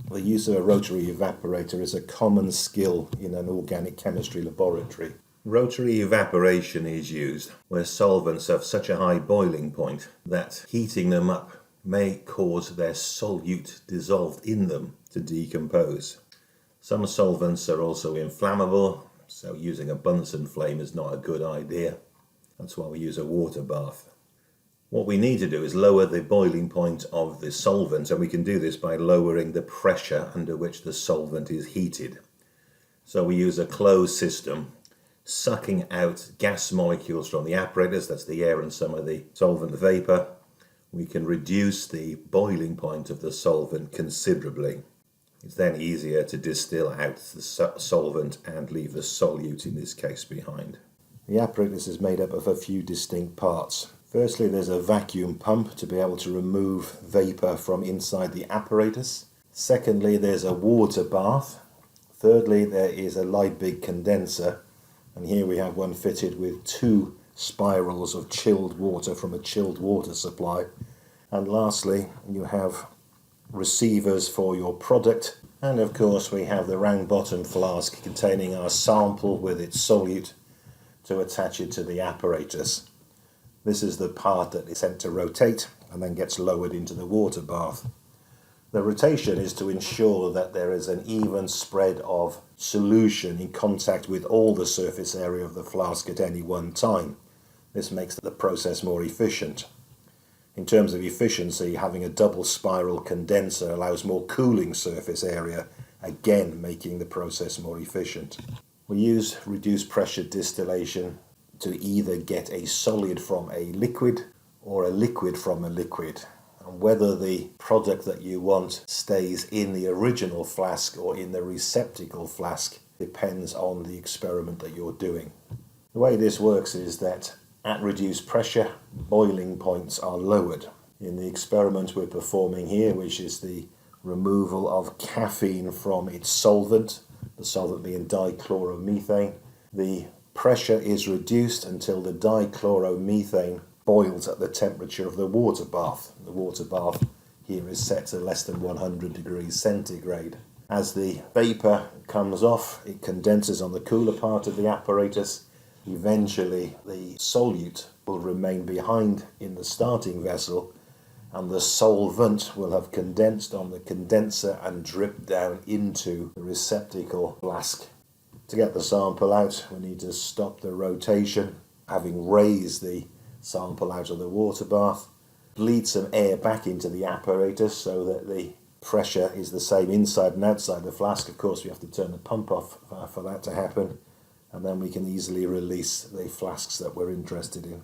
The use of a rotary evaporator is a common skill in an organic chemistry laboratory. Rotary evaporation is used where solvents have such a high boiling point that heating them up may cause their solute dissolved in them to decompose. Some solvents are also inflammable, so using a Bunsen flame is not a good idea. That's why we use a water bath. What we need to do is lower the boiling point of the solvent, and we can do this by lowering the pressure under which the solvent is heated. So we use a closed system, sucking out gas molecules from the apparatus, that's the air and some of the solvent vapor. We can reduce the boiling point of the solvent considerably. It's then easier to distill out the solvent and leave the solute in this case behind. The apparatus is made up of a few distinct parts. Firstly, there's a vacuum pump to be able to remove vapor from inside the apparatus. Secondly, there's a water bath. Thirdly, there is a Liebig condenser, and here we have one fitted with 2 spirals of chilled water from a chilled water supply. And lastly, you have receivers for your product, and of course we have the round bottom flask containing our sample with its solute to attach it to the apparatus. This is the part that is sent to rotate and then gets lowered into the water bath. The rotation is to ensure that there is an even spread of solution in contact with all the surface area of the flask at any one time. This makes the process more efficient. In terms of efficiency, having a double spiral condenser allows more cooling surface area, again making the process more efficient. We use reduced pressure distillation to either get a solid from a liquid or a liquid from a liquid. And whether the product that you want stays in the original flask or in the receptacle flask depends on the experiment that you're doing. The way this works is that at reduced pressure, boiling points are lowered. In the experiment we're performing here, which is the removal of caffeine from its solvent, the solvent being dichloromethane, the pressure is reduced until the dichloromethane boils at the temperature of the water bath. The water bath here is set to less than 100 degrees centigrade. As the vapor comes off, it condenses on the cooler part of the apparatus. Eventually the solute will remain behind in the starting vessel, and the solvent will have condensed on the condenser and dripped down into the receptacle flask. To get the sample out, we need to stop the rotation, having raised the sample out of the water bath, bleed some air back into the apparatus so that the pressure is the same inside and outside the flask. Of course, we have to turn the pump off for that to happen, and then we can easily release the flasks that we're interested in.